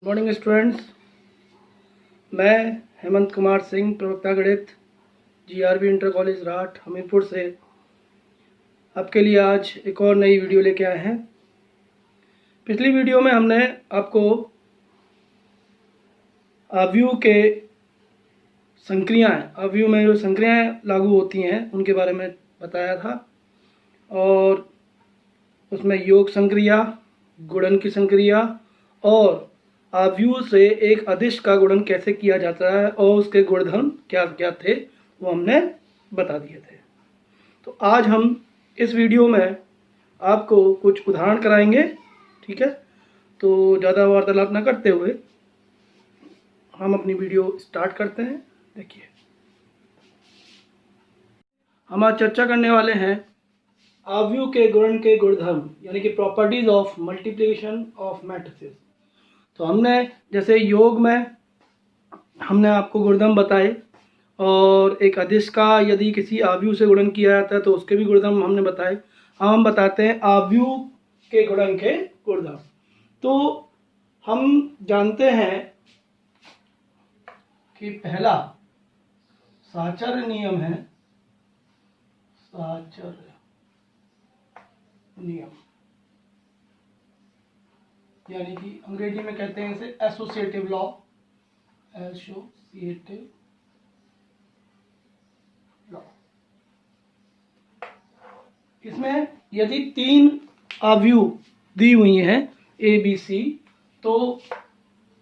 Morning students, मैं हेमंत कुमार सिंह, प्रवक्ता गणित, जीआरबी इंटर कॉलेज राठ, हमीरपुर से आपके लिए आज एक और नई वीडियो लेके आए हैं। पिछली वीडियो में हमने आपको आव्यूह के संक्रियाएं, आव्यूह में जो संक्रियाएं लागू होती हैं उनके बारे में बताया था, और उसमें योग संक्रिया, गुणन की संक्रिया और आव्यूह से एक अदिश का गुणन कैसे किया जाता है और उसके गुणधर्म क्या क्या थे वो हमने बता दिए थे। तो आज हम इस वीडियो में आपको कुछ उदाहरण कराएंगे, ठीक है। तो ज़्यादा वार्तालाप न करते हुए हम अपनी वीडियो स्टार्ट करते हैं। देखिए, हम आज चर्चा करने वाले हैं आव्यूह के गुणन के गुणधर्म, यानी कि properties of multiplication of matrices. तो हमने जैसे योग में हमने आपको गुणधर्म बताए, और एक अदिश का यदि किसी आव्यूह से गुणन किया जाता है तो उसके भी गुणधर्म हमने बताए। हम बताते हैं आव्यूह के गुणन के गुणधर्म। तो हम जानते हैं कि पहला साचर्य नियम है, साचर्य नियम, यानी कि अंग्रेजी में कहते हैं इसे एसोसिएटिव लॉ, एसोसिएटिव लॉ। इसमें यदि तीन आव्यूह दी हुई हैं ए बी सी, तो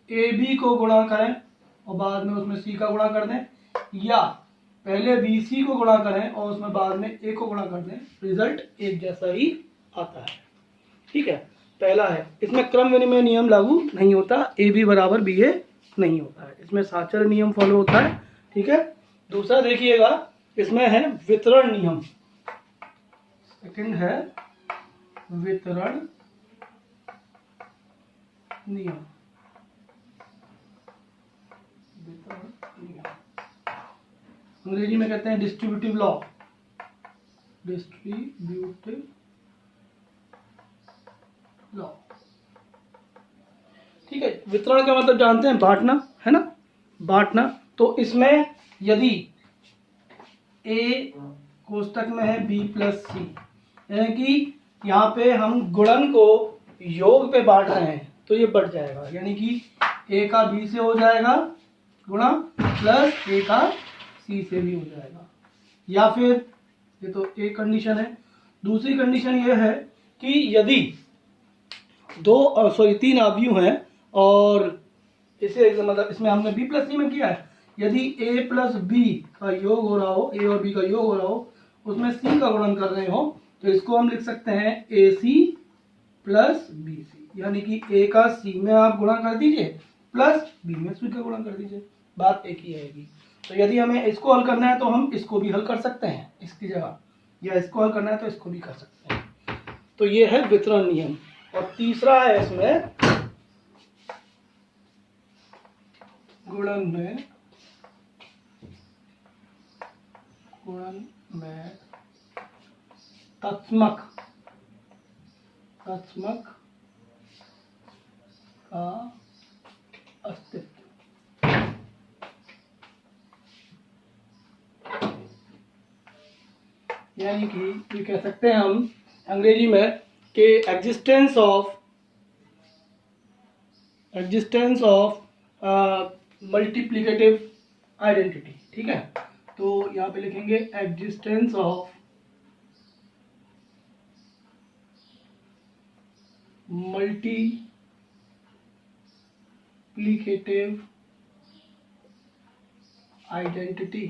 ए बी को गुणा करें और बाद में उसमें सी का गुणा कर दें, या पहले बी सी को गुणा करें और उसमें बाद में ए को गुणा कर दें, रिजल्ट एक जैसा ही आता है, ठीक है। पहला है, इसमें क्रम विनिमय नियम लागू नहीं होता, ए बी बराबर बी ए नहीं होता है, इसमें साचर्य नियम फॉलो होता है, ठीक है। दूसरा देखिएगा, इसमें है वितरण नियम। सेकंड है वितरण नियम, वितरण नियम अंग्रेजी में कहते हैं डिस्ट्रीब्यूटिव लॉ, डिस्ट्रीब्यूटिव लॉ, ठीक है। वितरण का मतलब जानते हैं, बांटना, है ना, बांटना। तो इसमें यदि ए कोष्टक में है बी प्लस सी, यानी कि यहाँ पे हम गुणन को योग पे बांट रहे हैं, तो ये बढ़ जाएगा, यानी कि ए का बी से हो जाएगा गुणा, प्लस ए का सी से भी हो जाएगा। या फिर ये तो एक कंडीशन है। दूसरी कंडीशन ये है कि यदि तीन आव्यूह हैं और इसे मतलब इसमें हमने बी प्लस सी में किया है, यदि ए प्लस बी का योग हो रहा हो, ए और बी का योग हो रहा हो, उसमें सी का गुणन कर रहे हो, तो इसको हम लिख सकते हैं ए सी प्लस बी सी, यानी कि ए का सी में आप गुणा कर दीजिए प्लस बी में सी का गुणा कर दीजिए, बात एक ही आएगी। तो यदि हमें इसको हल करना है तो हम इसको भी हल कर सकते हैं इसकी जगह, या इसको हल करना है तो इसको भी कर सकते हैं। तो ये है वितरण नियम। और तीसरा है इसमें गुणन में तत्समक का अस्तित्व। यानी कि ये कह सकते हैं हम अंग्रेजी में कि एग्जिस्टेंस ऑफ मल्टीप्लिकेटिव आइडेंटिटी, ठीक है। तो यहाँ पे लिखेंगे एग्जिस्टेंस ऑफ मल्टीप्लिकेटिव आइडेंटिटी,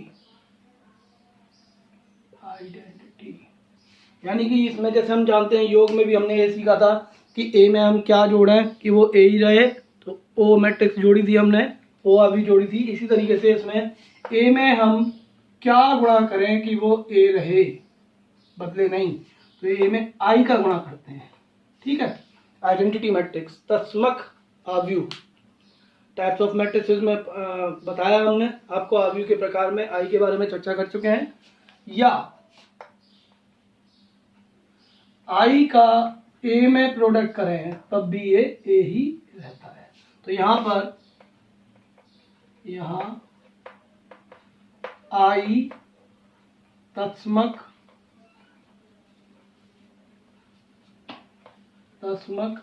यानी कि इसमें जैसे हम जानते हैं योग में भी हमने ये सीखा था कि ए में हम क्या जोड़ें कि वो ए ही रहे, तो ओ मैट्रिक्स जोड़ी थी हमने, ओ अभी जोड़ी थी। इसी तरीके से इसमें ए में हम क्या गुणा करें कि वो ए रहे, बदले नहीं, तो ए में आई का गुणा करते हैं, ठीक है। आइडेंटिटी मैट्रिक्स, तत्समक आव्यूह, टाइप्स ऑफ मैट्रिक्स में बताया हमने आपको, आव्यूह के प्रकार में आई के बारे में चर्चा कर चुके हैं। या आई का ए में प्रोडक्ट करें तब भी ये ए ही रहता है। तो यहाँ आई तत्समक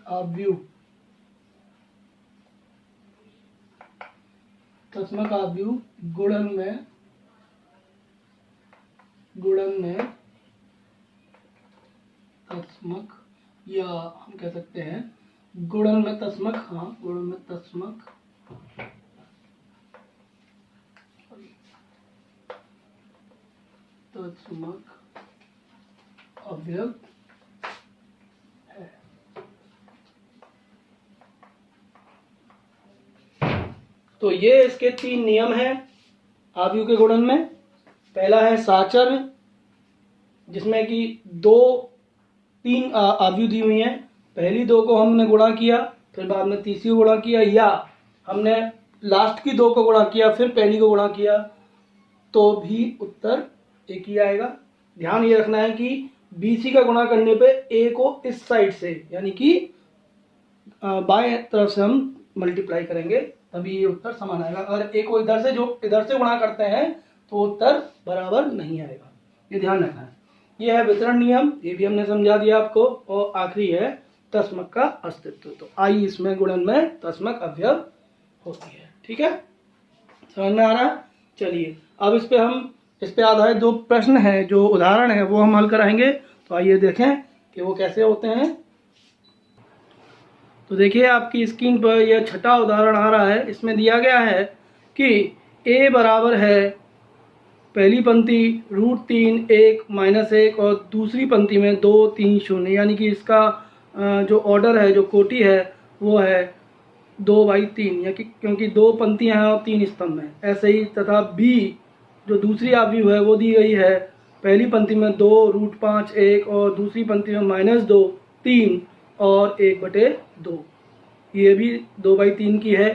आव्यूह गुणन में तत्समक, या हम कह सकते हैं गुणन में तत्समक, हाँ गुणन में तत्समक अवयव है। तो ये इसके 3 नियम हैं आव्यूह के गुणन में। पहला है साचर्य, जिसमें कि 3 आव्यूह दी हुई हैं, पहली 2 को हमने गुणा किया, फिर बाद में तीसरी को गुणा किया, या हमने लास्ट की 2 को गुणा किया फिर पहली को गुणा किया, तो भी उत्तर एक ही आएगा। ध्यान ये रखना है कि BC का गुणा करने पे A को इस साइड से यानी कि बाएं तरफ से हम मल्टीप्लाई करेंगे, तभी ये उत्तर समान आएगा। अगर A को इधर से गुणा करते हैं तो उत्तर बराबर नहीं आएगा, ये ध्यान रखना है। ये है वितरण नियम, ये भी हमने समझा दिया आपको। और आखिरी है तत्समक का अस्तित्व। तो आई इसमें गुणन में तत्समक अवयव होती है। ठीक है, समझ में आ रहा है? चलिए अब इस पे आधारित 2 प्रश्न हैं, जो उदाहरण है वो हम हल कराएंगे। तो आइए देखें कि वो कैसे होते हैं। तो देखिए आपकी स्क्रीन पर यह 6ठा उदाहरण आ रहा है। इसमें दिया गया है कि A बराबर है पहली पंक्ति √3 1 -1 और दूसरी पंक्ति में 2 3 0, यानी कि इसका जो ऑर्डर है, जो कोटि है वो है 2/3, या क्योंकि 2 पंक्तियां हैं और 3 स्तंभ हैं। ऐसे ही तथा B जो दूसरी आव्यूह है वो दी गई है पहली पंक्ति में 2 √5 1 और दूसरी पंक्ति में -2 3 और 1/2। ये भी 2/3 की है।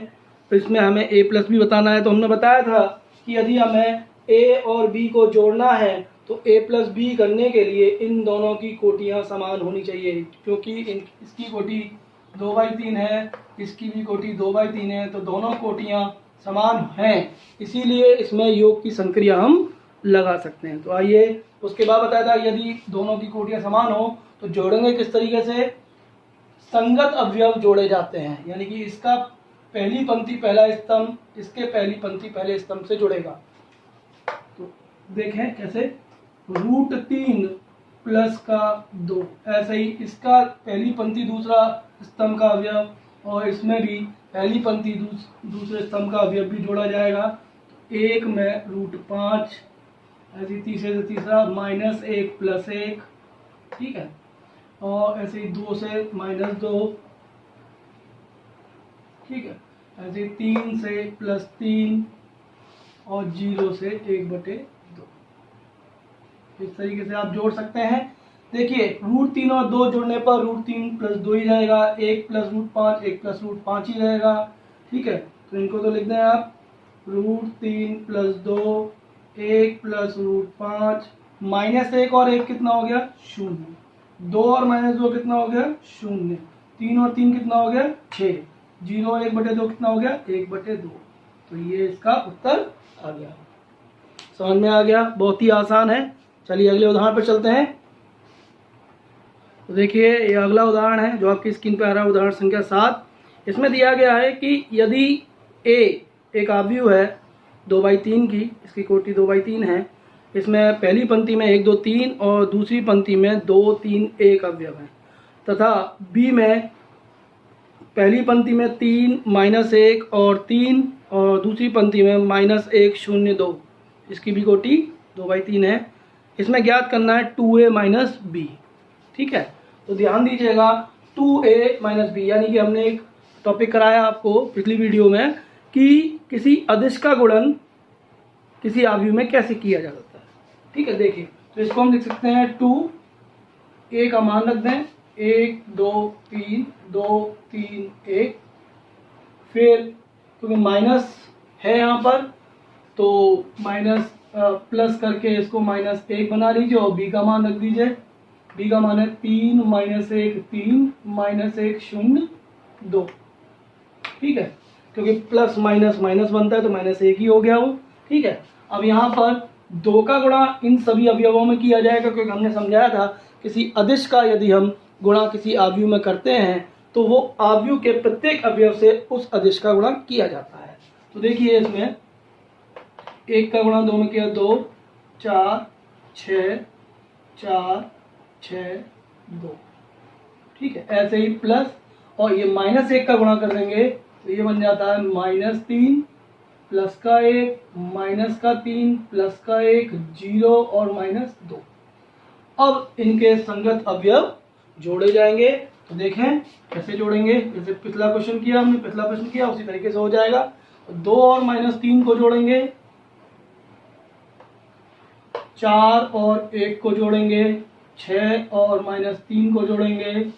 तो इसमें हमें A+ भी बताना है। तो हमने बताया था कि यदि हमें A और B को जोड़ना है तो A+ B करने के लिए इन दोनों की कोटियां समान होनी चाहिए, क्योंकि इसकी कोटि 2/3 है, इसकी भी कोटि 2/3 है, तो दोनों कोटियां समान हैं, इसीलिए इसमें योग की संक्रिया हम लगा सकते हैं। तो आइए उसके बाद बताया था यदि दोनों की कोटियां समान हो तो जोड़ेंगे किस तरीके से। संगत अवयव जोड़े जाते हैं, यानी कि इसका पहली पंक्ति पहला स्तंभ इसके पहली पंक्ति पहले स्तंभ से जुड़ेगा। तो देखें कैसे, √3 + 2, ऐसे ही इसका पहली पंक्ति दूसरा स्तंभ का अवयव, और इसमें भी पहली पंक्ति दूसरे स्तंभ का अवयव भी जोड़ा जाएगा। 1 में √5, ऐसे तीसरे से तीसरा -1 + 1, ठीक है, और ऐसे ही 2 से -2, ठीक है, ऐसे 3 से +3 और 0 से 1/2। इस तरीके से आप जोड़ सकते हैं। देखिए √3 और 2 जोड़ने पर √3 + 2 ही रहेगा, 1 + √5 1 + √5 ही रहेगा। ठीक है, तो इनको तो लिख दें आप √3 + 2 1 + √5 -1 और 1 कितना हो गया 0, 2 और -2 कितना हो गया 0, 3 और 3 कितना हो गया 6, 0 और 1/2 कितना हो गया 1/2। तो ये इसका उत्तर आ गया। समझ में आ गया? बहुत ही आसान है। चलिए अगले उदाहरण पर चलते हैं। तो देखिए ये अगला उदाहरण है जो आपकी स्क्रीन पर आ रहा है, उदाहरण संख्या 7। इसमें दिया गया है कि यदि A एक आव्यूह है 2/3 की, इसकी कोटि 2/3 है, इसमें पहली पंक्ति में 1 2 3 और दूसरी पंक्ति में 2 3 1 अवयव है, तथा B में पहली पंक्ति में 3 -1 और 3 और दूसरी पंक्ति में -1 0 2, इसकी भी कोटि 2/3 है। इसमें ज्ञात करना है 2A - B। ठीक है, तो ध्यान दीजिएगा 2A - B, यानी कि हमने एक टॉपिक कराया आपको पिछली वीडियो में कि किसी अदिश का गुणन किसी आव्यूह में कैसे किया जा सकता है। ठीक है, देखिए तो इसको हम लिख सकते हैं 2A का मान रख दें 1 2 3 2 3 1, फिर क्योंकि माइनस है यहाँ पर तो माइनस प्लस करके इसको -1 बना लीजिए और B का मान रख दीजिए। B का मान है 3 -1 3 -1 0 2। ठीक है, क्योंकि प्लस माइनस माइनस बनता है तो माइनस 1 ही हो गया वो। ठीक है, अब यहाँ पर 2 का गुणा इन सभी अवयवों में किया जाएगा, क्योंकि हमने समझाया था किसी अदिश का यदि हम गुणा किसी आव्यूह में करते हैं तो वो आव्यूह के प्रत्येक अवयव से उस अदिश का गुणा किया जाता है। तो देखिए इसमें 1 का गुणा 2 में किया 2, 4, 6, 4, 6, 2। ठीक है, ऐसे ही प्लस और ये -1 का गुणा कर देंगे तो ये बन जाता है -3 प्लस का 1 माइनस का 3 प्लस का 1 0 और -2। अब इनके संगत अवयव जोड़े जाएंगे। तो देखें कैसे जोड़ेंगे, जैसे पिछला क्वेश्चन किया हमने, पिछला प्रश्न किया उसी तरीके से हो जाएगा। 2 और -3 को जोड़ेंगे, 4 और 1 को जोड़ेंगे, 6 और -3 को जोड़ेंगे,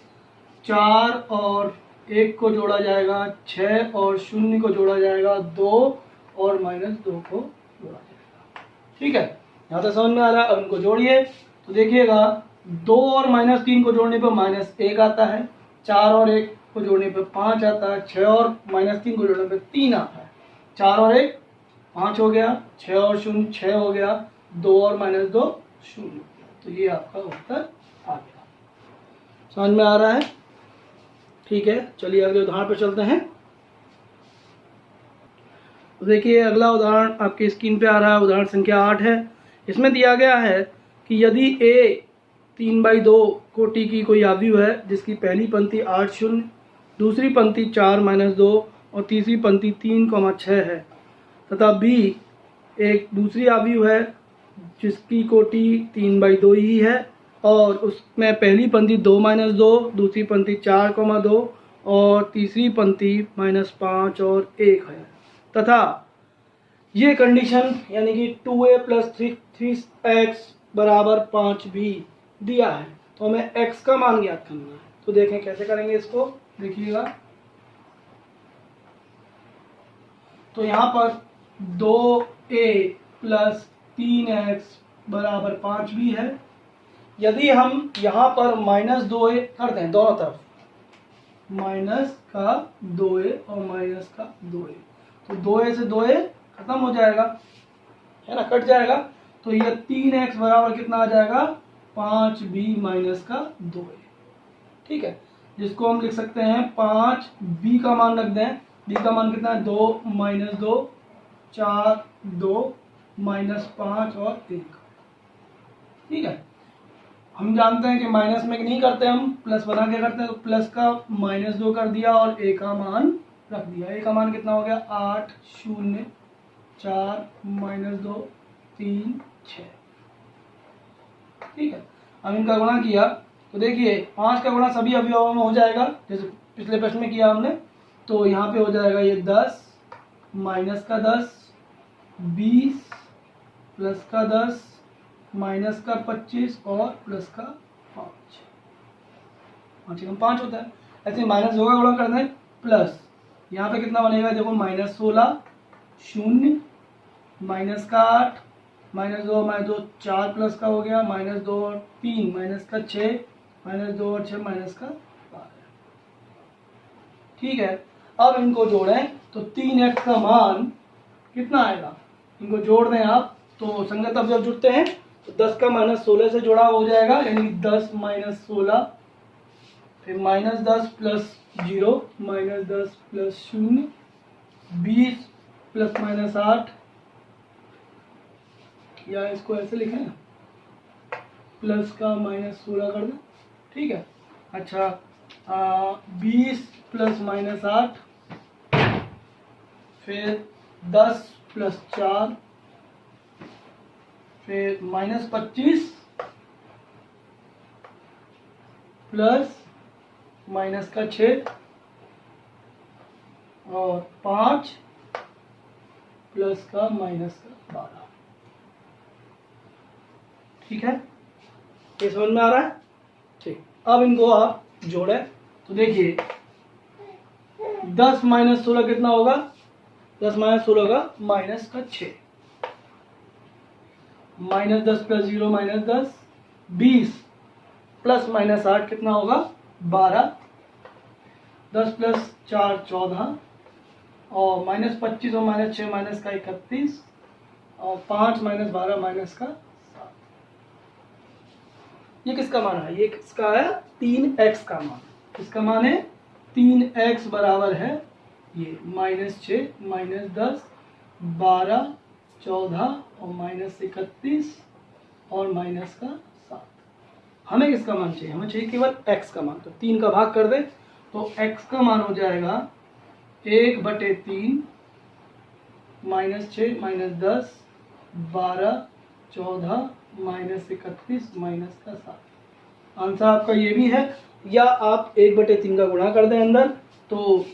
4 और 1 को जोड़ा जाएगा, 6 और 0 को जोड़ा जाएगा, 2 और -2 को जोड़ा जाएगा। ठीक है, यहाँ तक समझ में आ रहा है। अब इनको जोड़िए तो देखिएगा 2 और -3 को जोड़ने पर -1 आता है, 4 और 1 को जोड़ने पर 5 आता है, 6 और -3 को जोड़ने पर 3 आता है। 4 और 1 5 हो गया, 6 और 0 6 हो गया, 2 और -2 0। तो ये आपका उत्तर आ गया। समझ में आ रहा है? ठीक है, चलिए अगले उदाहरण पर चलते हैं। तो देखिए अगला उदाहरण आपकी स्क्रीन पे आ रहा है, उदाहरण संख्या 8 है। इसमें दिया गया है कि यदि a 3/2 कोटि की कोई आव्यूह है जिसकी पहली पंक्ति 8 0, दूसरी पंक्ति 4 -2 और तीसरी पंक्ति 3,6 है, तथा b एक दूसरी आव्यूह है जिसकी कोटि 3/2 ही है और उसमें पहली पंक्ति 2 -2, दूसरी पंक्ति 4,2 और तीसरी पंक्ति -5 और 1 है, तथा ये कंडीशन यानी कि 2a + 3x = 5 भी दिया है। तो हमें x का मान ज्ञात करना है। तो देखें कैसे करेंगे इसको, देखिएगा। तो यहाँ पर 2a + 3x = 5 भी है। यदि हम यहाँ पर -2a कर दें दोनों तरफ, -2a और -2a, तो 2a से 2a खत्म हो जाएगा, है ना, कट जाएगा। तो यह 3x बराबर कितना आ जाएगा, 5b - 2a। ठीक है, जिसको हम लिख सकते हैं 5b का मान रख दें, b का मान कितना है 2 - 2 4 2 -5 और 1। ठीक है, हम जानते हैं कि माइनस में नहीं करते, हम प्लस बना के करते हैं। तो प्लस का -2 कर दिया और a का मान रख दिया। a का मान कितना हो गया 8 0 4 -2 3 6। ठीक है, अब इनका गुणा किया तो देखिए 5 का गुणा सभी अवयवों में हो जाएगा जैसे पिछले प्रश्न में किया हमने। तो यहाँ पे हो जाएगा ये 10 माइनस का 10 20 प्लस का 10 माइनस का 25 और प्लस का 5। 5 5 होता है। ऐसे माइनस 2 का गुणा कर दें प्लस यहाँ पे कितना बनेगा देखो -16 0 माइनस का 8 -2 4 प्लस का हो गया -2 और 3 माइनस का 6 -2 और 6 माइनस का 12। ठीक है, अब इनको जोड़ें तो 3x का मान कितना आएगा, इनको जोड़ दें आप तो संगत अवयव जुड़ते हैं। तो 10 का -16 से जुड़ा हो जाएगा यानी 10 - 16 फिर -10 प्लस 0 -10 प्लस 0 20 प्लस -8 या इसको ऐसे लिखें प्लस का -16 कर दें। ठीक है, अच्छा 20 प्लस -8 फिर 10 प्लस 4 फिर -25 प्लस माइनस का 6 और 5 प्लस का -12। ठीक है, ये समझ में आ रहा है? ठीक, अब इनको आप जोड़ें तो देखिए 10 - 16 कितना होगा, 10 - 16 का -6 -10 प्लस 0 -10 20 प्लस -8 कितना होगा 12 10 प्लस 4 14 और -25 और -6 माइनस का 31 और 5 - 12 माइनस का 7। ये किसका मान है? ये किसका है? 3x का मान। किसका मान है? 3x बराबर है ये -6 -10 12 14 और -31 और माइनस का 7। हमें किसका मान चाहिए? हमें चाहिए केवल x का मान। तो 3 का भाग कर दे तो x का मान हो जाएगा 1/3 -6 -10 12 14 -31 माइनस का 7। आंसर आपका ये भी है। या आप 1/3 का गुणा कर दें अंदर तो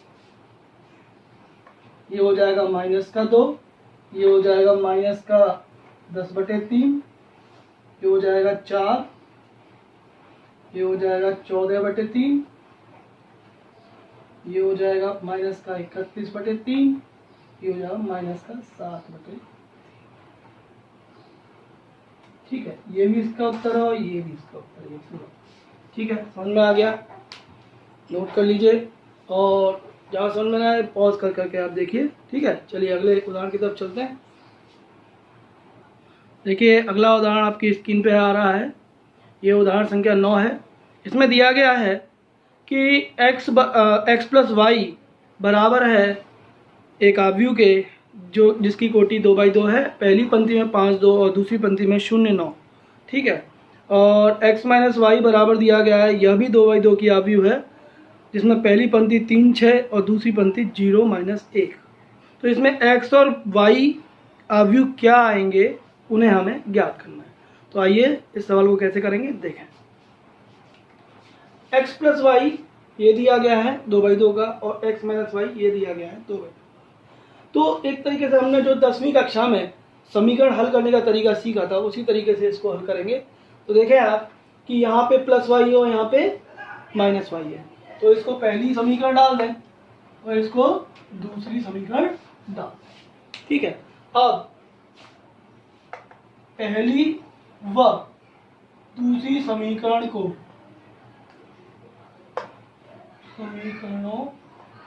ये हो जाएगा -2, ये हो जाएगा -10/3, ये हो जाएगा 4, ये हो जाएगा 14/3, ये हो जाएगा -31/3, ये हो जाएगा -7/3। ठीक है, ये भी इसका उत्तर है और ये भी इसका उत्तर है पूरा। ठीक है, समझ में आ गया? नोट कर लीजिए और जहाँ समझ में आए पॉज कर करके आप देखिए। ठीक है, चलिए अगले उदाहरण की तरफ चलते हैं। देखिए अगला उदाहरण आपकी स्क्रीन पे आ रहा है। ये उदाहरण संख्या 9 है। इसमें दिया गया है कि x + y बराबर है एक आव्यूह के जो जिसकी कोटि 2/2 है। पहली पंक्ति में 5 2 और दूसरी पंक्ति में 0 9। ठीक है, और x - y बराबर दिया गया है, यह भी 2/2 की आव्यूह है जिसमें पहली पंक्ति 3 6 और दूसरी पंक्ति 0 -1। तो इसमें x और y आव्यूह क्या आएंगे उन्हें हमें ज्ञात करना है। तो आइए इस सवाल को कैसे करेंगे देखें। x + y ये दिया गया है 2/2 का और x - y ये दिया गया है 2/2। तो एक तरीके से हमने जो 10वीं कक्षा में समीकरण हल करने का तरीका सीखा था उसी तरीके से इसको हल करेंगे। तो देखें आप कि यहाँ पे +y है और यहाँ पे -y है। तो इसको पहली समीकरण डाल दें और इसको दूसरी समीकरण डाल दें। ठीक है, अब पहली व दूसरी समीकरणों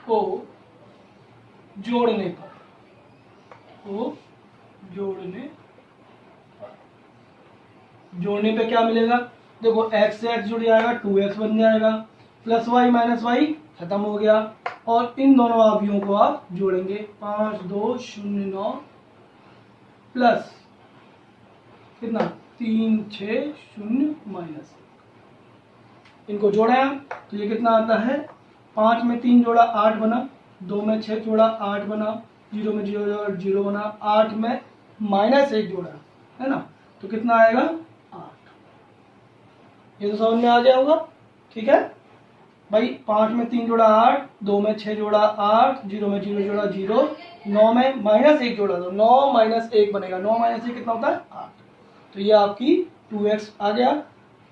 को जोड़ने पे क्या मिलेगा? देखो x से x जुड़ जाएगा 2x बन जाएगा, +y - y खत्म हो गया और इन दोनों आव्यूहों को आप जोड़ेंगे 5 2 0 9 प्लस कितना 3 6 0 -1। इनको जोड़े आप तो ये कितना आता है? 5 में 3 जोड़ा 8 बना, 2 में 6 जोड़ा 8 बना, 0 में 0 जोड़ा 0 बना, 8 में -1 जोड़ा है ना, तो कितना आएगा? 8। ये तो समझ में आ गया होगा। ठीक है भाई, 5 में 3 जोड़ा 8, 2 में 6 जोड़ा 8, 0 में 0 जोड़ा 0, 9 में -1 जोड़ा तो 9 - 1 बनेगा। 9 - 1 कितना होता है? 8। तो ये आपकी 2x आ गया।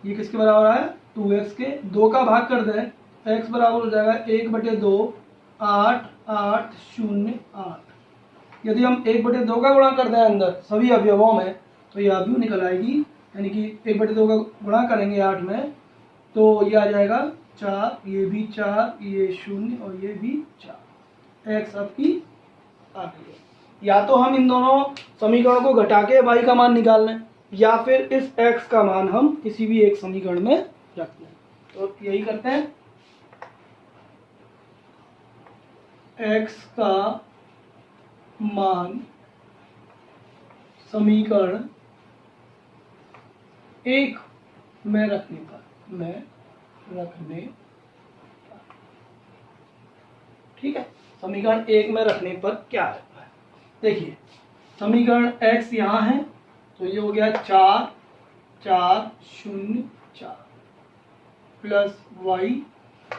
ये किसके बराबर है? 2x के। 2 का भाग कर दें, x बराबर हो जाएगा 1/2 8 8 0 8। यदि हम 1/2 का गुणा कर दें अंदर सभी अवयवों में तो ये अवयव निकल आएगी, यानी कि 1/2 का गुणा करेंगे 8 में तो ये आ जाएगा 4, ये भी 4, ये 0 और ये भी 4। x आपकी आ गई। या तो हम इन दोनों समीकरणों को घटा के y का मान निकाल लें या फिर इस x का मान हम किसी भी एक समीकरण में रख लें। तो यही करते हैं। x का मान समीकरण 1 में रखने पर ठीक है, समीकरण 1 में रखने पर क्या रहता है? देखिए समीकरण x यहाँ है तो ये हो गया 4 4 0 4 प्लस y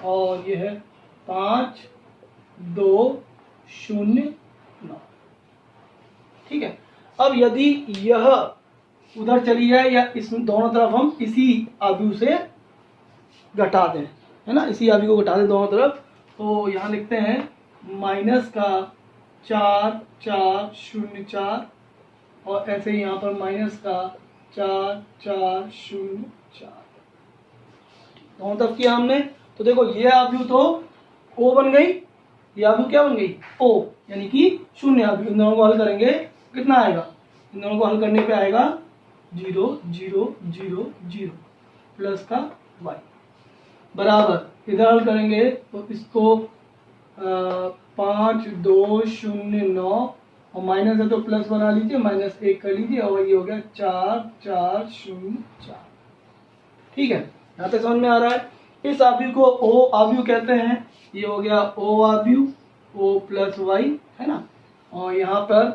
और ये है 5 2 0 9। ठीक है, अब यदि यह उधर चली जाए या इस दोनों तरफ हम इसी आव्यूह से घटा दें, है ना, इसी आव्यूह को घटा दें दोनों तरफ, तो यहाँ लिखते हैं -4 4 0 4 और ऐसे ही यहाँ पर -4 4 0 4 दोनों तरफ किया हमने। तो देखो ये आव्यूह तो O बन गई, ये आव्यूह क्या बन गई ओ, यानी कि शून्य आव्यूह। इन दोनों को हल करेंगे कितना आएगा, इन दोनों को हल करने पे आएगा 0 0 0 0 प्लस का y बराबर, इधर हल करेंगे तो इसको 5 2 0 9 और माइनस है तो प्लस बना लीजिए, -1 कर लीजिए और ये हो गया 4 4 0 4। ठीक है, यहाँ पे समझ में आ रहा है। इस आव्यूह को ओ आव्यूह कहते हैं। ये हो गया ओ आव्यूह, ओ प्लस वाई है ना। और यहाँ पर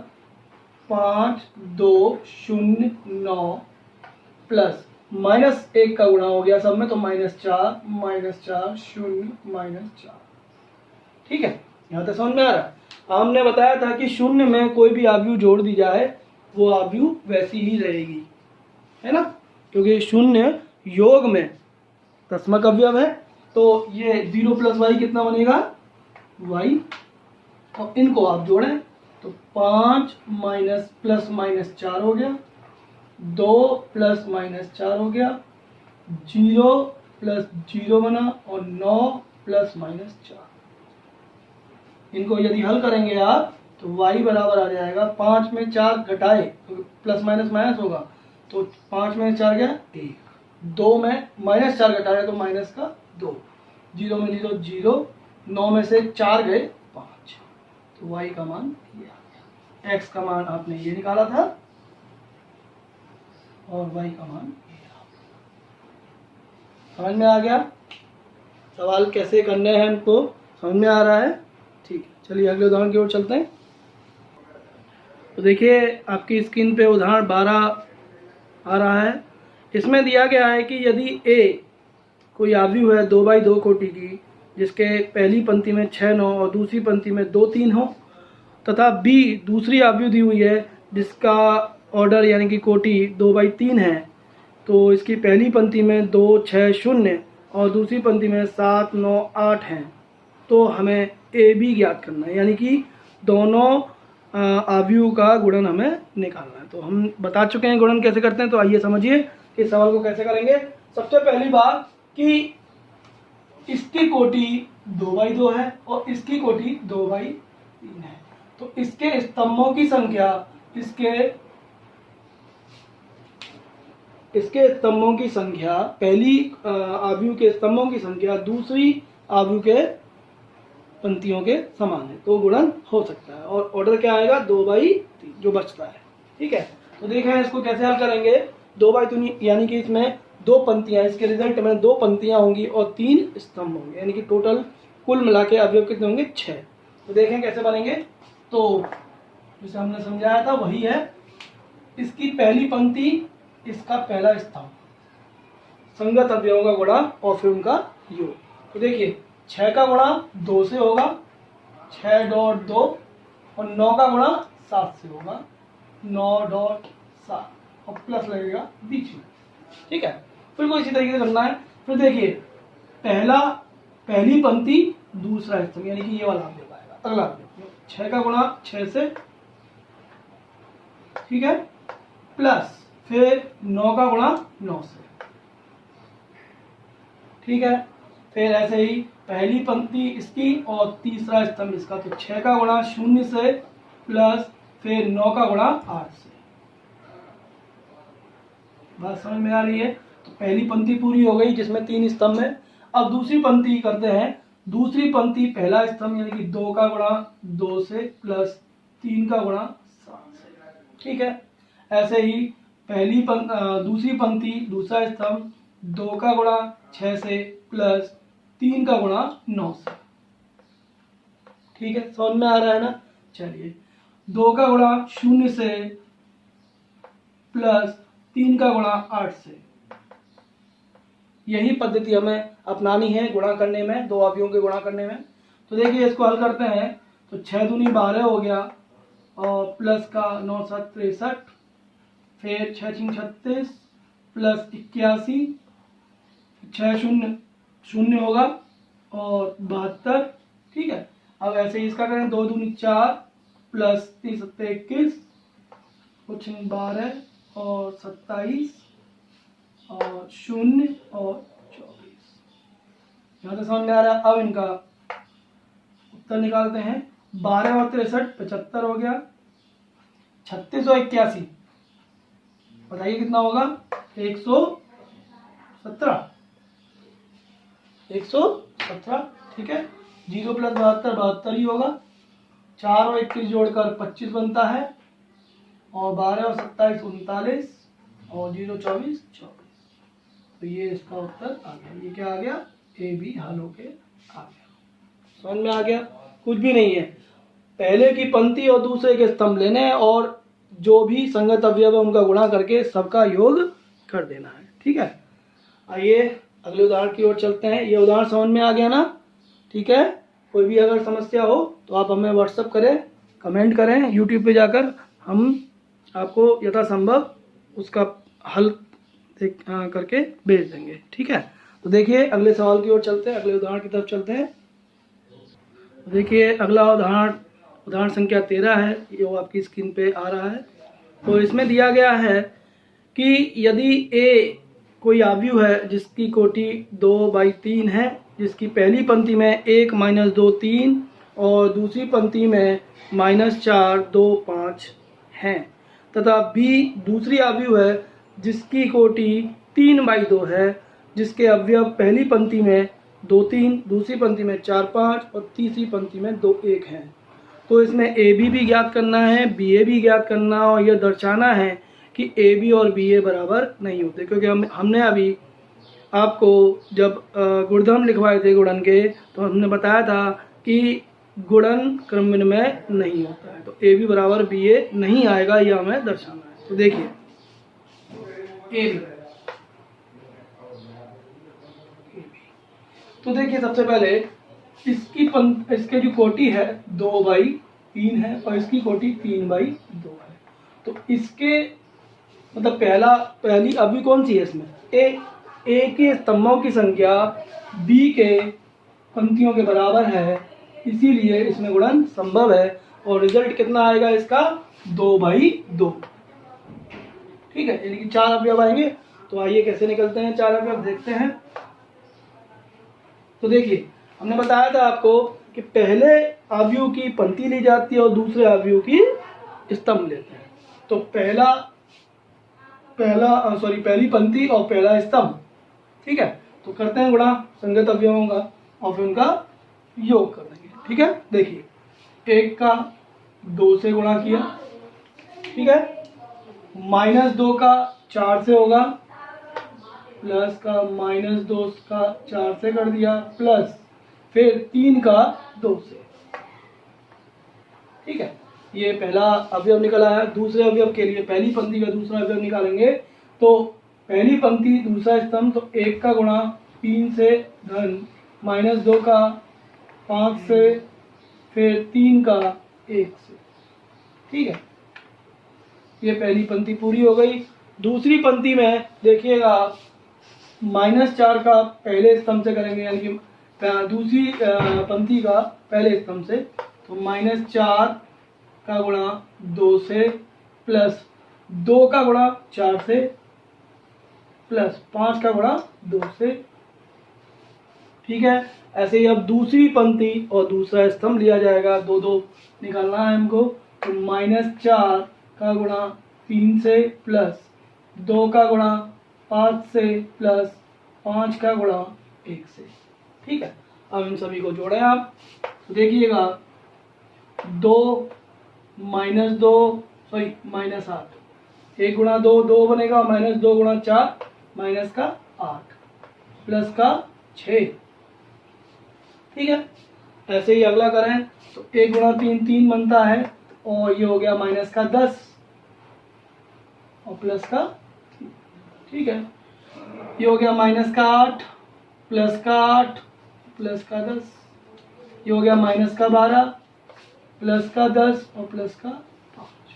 5 2 0 9 प्लस -1 का गुणा हो गया सब में तो -4 -4 0 -4। ठीक है, यहाँ तक समझ में आ रहा है। हमने बताया था कि शून्य में कोई भी आव्यूह जोड़ दी जाए वो आव्यूह वैसी ही रहेगी, है ना, क्योंकि शून्य योग में दशमक अवयव है। तो ये 0 प्लस वाई कितना बनेगा y, और इनको आप जोड़ें तो 5 माइनस प्लस -4 हो गया, 2 प्लस -4 हो गया, 0 प्लस 0 बना और 9 प्लस -4। इनको यदि हल करेंगे आप तो y बराबर आ जाएगा 5 में 4 घटाए तो प्लस माइनस माइनस होगा तो 5 में 4 गया 1, 2 में -4 घटाए तो माइनस का 2, 0 में 0 0, 9 में से 4 गए 5, तो y का मान ये आ गया। x का मान आपने ये निकाला था और y का मान ये आ गया। समझ में आ गया, सवाल कैसे करने हैं हमको समझ में आ रहा है। ठीक है, चलिए अगले उदाहरण की ओर चलते हैं। तो देखिए आपकी स्क्रीन पे उदाहरण 12 आ रहा है। इसमें दिया गया है कि यदि a कोई आव्यूह है 2/2 कोटि की जिसके पहली पंक्ति में 6 9 और दूसरी पंक्ति में 2 3 हो, तथा b दूसरी आव्यूह दी हुई है जिसका ऑर्डर यानी कि कोटि 2/3 है, तो इसकी पहली पंक्ति में 2 6 0 और दूसरी पंक्ति में 7 9 8 हैं, तो हमें ए बी ज्ञात करना है, यानी कि दोनों आव्यूह का गुणन हमें निकालना है। तो हम बता चुके हैं गुणन कैसे करते हैं, तो आइए समझिए कि इस सवाल को कैसे करेंगे। सबसे पहली बात कि इसकी कोटि 2/2 है और इसकी कोटि 2/3 है, तो इसके स्तंभों की संख्या इसके स्तंभों की संख्या पहली आव्यूह के स्तंभों की संख्या दूसरी आव्यूह के पंक्तियों के समान है, तो गुणन हो सकता है। और ऑर्डर क्या आएगा 2/3 जो बचता है। ठीक है, तो देखें इसको कैसे हल करेंगे। 2/3 यानी कि इसमें 2 पंक्तियां, इसके रिजल्ट में 2 पंक्तियां होंगी और 3 स्तंभ होंगे, यानी कि टोटल कुल मिला के अवयव कितने होंगे 6। तो देखें कैसे बनेंगे। तो जैसे हमने समझाया था वही है, इसकी पहली पंक्ति इसका पहला स्तंभ, संगत अवयवों का गुणा और फिर उनका योग। तो देखिए 6 का गुणा 2 से होगा, 6.2 और 9 का गुणा 7 से होगा, 9.7 और प्लस लगेगा बीच में। ठीक है, फिर को इसी तरीके से करना है। फिर देखिए पहली पंक्ति दूसरा स्तंभ, यानी कि ये वाला अवयव आएगा अगला अवयव, 6 का गुणा 6 से, ठीक है, प्लस फिर 9 का गुणा 9 से। ठीक है, फिर ऐसे ही पहली पंक्ति इसकी और तीसरा स्तंभ इसका, तो 6 का गुणा 0 से प्लस फिर 9 का गुणा 8 से। बात समझ में आ रही है। तो पहली पंक्ति पूरी हो गई जिसमें 3 स्तंभ है। अब दूसरी पंक्ति करते हैं। दूसरी पंक्ति पहला स्तंभ यानी कि 2 का गुणा 2 से प्लस 3 का गुणा 7 से। ठीक है, ऐसे ही दूसरी पंक्ति दूसरा स्तंभ 2 का गुणा 6 से प्लस 3 का गुणा 9 से। ठीक है, समझ में आ रहा है ना। चलिए 2 का गुणा 0 से प्लस 3 का गुणा 8 से। यही पद्धति हमें अपनानी है गुणा करने में, दो अवयवों के गुणा करने में। तो देखिए इसको हल करते हैं तो 6 दूनी 12 हो गया और प्लस का 9 7 63, फिर 6 6 36 प्लस 81, 6 0 0 होगा और 72। ठीक है, अब ऐसे ही इसका करें 2 दूनी 4 प्लस 3 7 21, कुछ 12 और 27 और 0 और 24। यहाँ से समझ में आ रहा है। अब इनका उत्तर निकालते हैं। 12 और 63 75 हो गया। 36 और 81 बताइए कितना होगा? 117। 117 ठीक है। 0 + 72 72 ही होगा। 4 और 21 जोड़कर 25 बनता है और 12 और 27 39 और 0 24 24। तो ये इसका उत्तर आ गया। ये क्या आ गया? ए बी हल होके आ गया। समझ में आ गया? कुछ भी नहीं है, पहले की पंक्ति और दूसरे के स्तंभ लेने हैं और जो भी संगत अवयव है उनका गुणा करके सबका योग कर देना है। ठीक है, आइए अगले उदाहरण की ओर चलते हैं। ये उदाहरण समझ में आ गया ना? ठीक है, कोई भी अगर समस्या हो तो आप हमें व्हाट्सअप करें, कमेंट करें, यूट्यूब पे जाकर हम आपको यथासंभव उसका हल करके भेज देंगे। ठीक है, तो देखिए अगले सवाल की ओर चलते हैं, अगले उदाहरण की तरफ चलते हैं। देखिए अगला उदाहरण संख्या 13 है, ये वो आपकी स्क्रीन पे आ रहा है। तो इसमें दिया गया है कि यदि ए कोई आव्यूह है जिसकी कोटि 2/3 है, जिसकी पहली पंक्ति में 1 - 2 3 और दूसरी पंक्ति में -4 2 5 हैं, तथा बी दूसरी आव्यूह है जिसकी कोटि 3/2 है, जिसके अवयव पहली पंक्ति में 2 3, दूसरी पंक्ति में 4 5 और तीसरी पंक्ति में 2 1 हैं। तो इसमें ए बी भी ज्ञात करना है, बी ए भी ज्ञात करना है और यह दर्शाना है कि ए बी और बी ए बराबर नहीं होते, क्योंकि हमने अभी आपको जब गुणधर्म लिखवाए थे गुणन के, तो हमने बताया था कि गुणन क्रम विनिमय नहीं होता है। तो ए बी बराबर बी ए नहीं आएगा, यह हमें दर्शाना है। तो देखिए ए बी, तो देखिए सबसे पहले इसके जो कोटि है 2/3 है और इसकी कोटि 3/2 है। तो इसके मतलब पहली अवयवी कौन सी है इसमें? ए के स्तंभों की संख्या बी के पंक्तियों के बराबर है, इसीलिए इसमें गुणन संभव है और रिजल्ट कितना आएगा इसका? 2/2। ठीक है, यानी कि 4 अवयव आएंगे। तो आइए कैसे निकलते हैं 4 अवयव, देखते हैं। तो देखिए हमने बताया था आपको कि पहले अवयव की पंक्ति ली जाती है और दूसरे अवयव की स्तंभ लेते हैं। तो पहली पंक्ति और पहला स्तंभ। ठीक है, तो करते हैं गुणा संगत अवयवों का और फिर उनका योग कर देंगे। ठीक है, देखिए 1 का 2 से गुणा किया, ठीक है, -2 का 4 से होगा, प्लस का -2 का 4 से कर दिया, प्लस फिर 3 का 2 से। ठीक है, ये पहला अवयव निकल आया। दूसरे अवयव के लिए पहली पंक्ति का दूसरा अवयव निकालेंगे। तो पहली पंक्ति दूसरा स्तंभ, तो 1 का गुणा 3 से धन -2 का 5 से फिर 3 का 1 से। ठीक है, ये पहली पंक्ति पूरी हो गई। दूसरी पंक्ति में देखिएगा -4 का पहले स्तंभ से करेंगे, यानी कि दूसरी पंक्ति का पहले स्तंभ से। तो -4 का गुणा 2 से, प्लस 2 का गुणा 4 से, प्लस 5 का गुणा 2 से। ठीक है, ऐसे ही अब दूसरी पंक्ति और दूसरा स्तंभ लिया जाएगा, 2 2 निकालना है हमको। तो -4 का गुणा 3 से, प्लस 2 का गुणा 5 से, प्लस 5 का गुणा 1 से। ठीक है, अब इन सभी को जोड़ें आप। तो देखिएगा 2 -8, 1 गुणा 2 2 बनेगा, -2 गुणा 4 माइनस का 8 प्लस का 6। ठीक है, ऐसे ही अगला करें तो 1 गुणा 3 3 बनता है और ये हो गया माइनस का 10 और प्लस का 3। ठीक है, ये हो गया माइनस का 8 प्लस का 8 प्लस का 10, ये हो गया माइनस का 12 प्लस का 10 और प्लस का 5।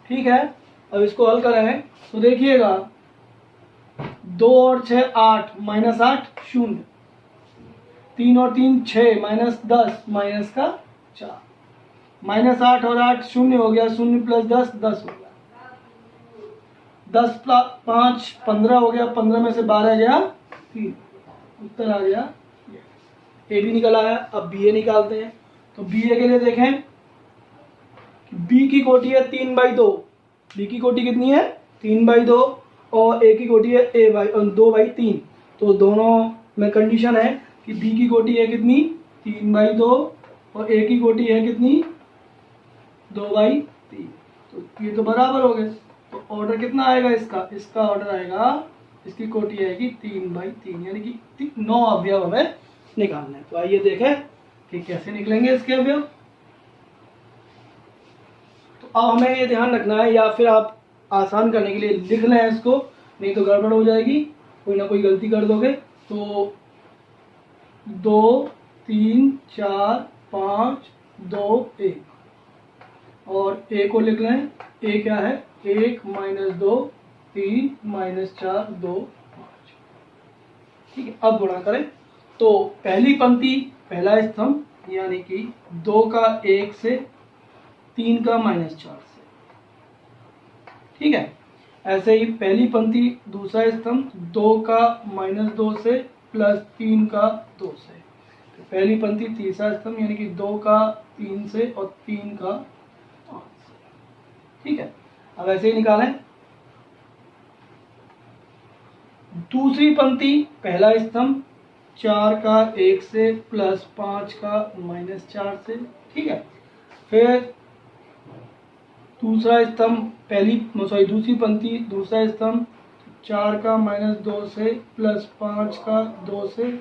ठीक है, अब इसको हल करें तो देखिएगा 2 और 6 8, -8 0, 3 और 3 6, -10 माइनस का 4, -8 और 8 0 हो गया, 0 प्लस 10 10 हो गया, 10 प्लस 5 15 हो गया, 15 में से 12 गया 3, उत्तर आ गया। ए बी निकल आया। अब बी ए निकालते हैं। तो बी ए के लिए देखें, बी की कोटि है 3/2। बी की कोटि कितनी है? 3/2 और ए की कोटि है 2/3। तो दोनों में कंडीशन है कि बी की कोटि है कितनी? 3/2 और ए की कोटि है कितनी? 2/3। तो ये तो बराबर हो गए। तो ऑर्डर कितना आएगा इसका? इसका ऑर्डर आएगा, इसकी कोटि आएगी 3/3, यानी कि 9 अवयव हमें निकालना है। तो आइए देखें कि कैसे निकलेंगे इसके अवयव। तो अब हमें ये ध्यान रखना है, या फिर आप आसान करने के लिए लिख लें इसको, नहीं तो गड़बड़ हो जाएगी, कोई ना कोई गलती कर दोगे। तो 2 3 4 5 2 1, और ए को लिख लें। ए क्या है? 1 - 2 3 - 4 2 5। ठीक है, अब गुणा करें। तो पहली पंक्ति पहला स्तंभ, यानी कि 2 का 1 से, 3 का -4 से। ठीक है, ऐसे ही पहली पंक्ति दूसरा स्तंभ 2 का -2 से प्लस 3 का 2 से। तो पहली पंक्ति तीसरा स्तंभ, यानी कि 2 का 3 से और 3 का 5 से। ठीक है, अब ऐसे ही निकालें। दूसरी पंक्ति पहला स्तंभ 4 का 1 से प्लस 5 का -4 से। ठीक है, फिर दूसरा स्तंभ दूसरी पंक्ति दूसरा स्तंभ 4 का -2 से प्लस 5 का 2 से।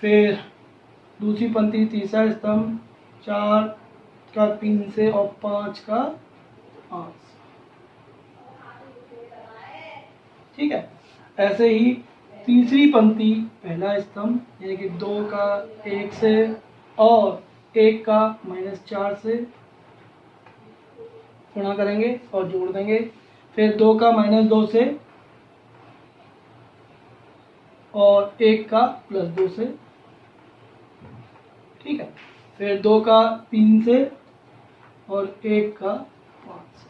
फिर दूसरी पंक्ति तीसरा स्तंभ 4 का 3 से और 5 का 5 से। ठीक है, ऐसे ही तीसरी पंक्ति पहला स्तंभ, यानी कि 2 का 1 से और 1 का -4 से गुणा करेंगे और जोड़ देंगे। फिर 2 का -2 से और 1 का +2 से। ठीक है, फिर 2 का 3 से और 1 का 5 से।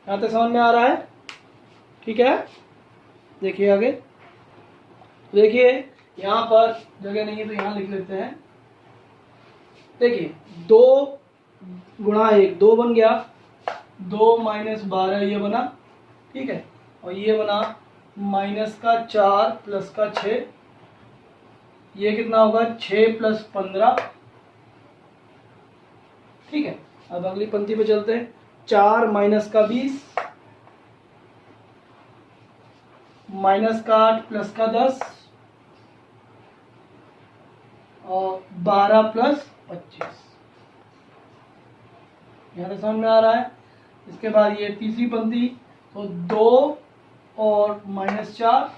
यहाँ तक समझ में आ रहा है? ठीक है, देखिए आगे। देखिए यहाँ पर जगह नहीं है तो यहाँ लिख लेते हैं। देखिए 2 गुणा 1 2 बन गया, 2 - 12 ये बना। ठीक है, और ये बना -4 प्लस का 6, ये कितना होगा? 6 + 15। ठीक है, अब अगली पंक्ति पे चलते हैं। 4 - 20 -8 प्लस का 10 और 12 + 25। यहाँ से समझ में आ रहा है? इसके बाद ये तीसरी पंक्ति, तो 2 और -4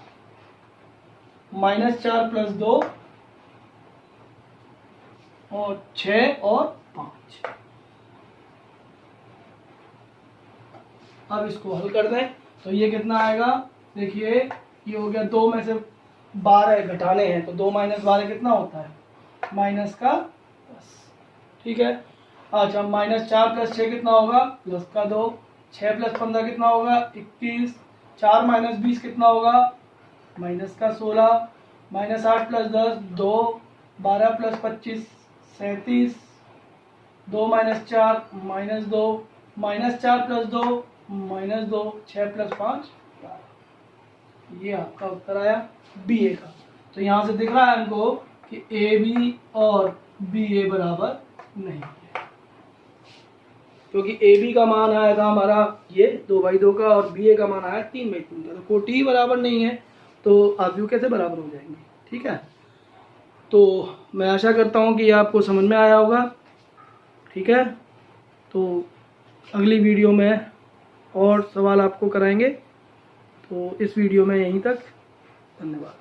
+ 2 और 6 और 5। अब इसको हल कर दें तो ये कितना आएगा? देखिए ये हो गया, 2 में से 12 घटाने हैं, तो 2 - 12 कितना होता है? -10। ठीक है, अच्छा -4 + 6 कितना होगा? +2। 6 + 15 कितना होगा? 21। 4 - 20 कितना होगा? -16। -8 + 10 2। 12 + 25 37। 2 - 4 -2 -4 + 2 -2 6 + 5 12। ये आपका उत्तर आया BA का। तो यहाँ से दिख रहा है हमको कि AB और BA बराबर नहीं है, क्योंकि AB का मान आया था हमारा ये 2/2 का और BA का मान आया 3/3 का। तो कोटि ही बराबर नहीं है, तो अवयव कैसे बराबर हो जाएंगे? ठीक है, तो मैं आशा करता हूँ कि आपको समझ में आया होगा। ठीक है, तो अगली वीडियो में और सवाल आपको कराएंगे। तो इस वीडियो में यहीं तक, धन्यवाद।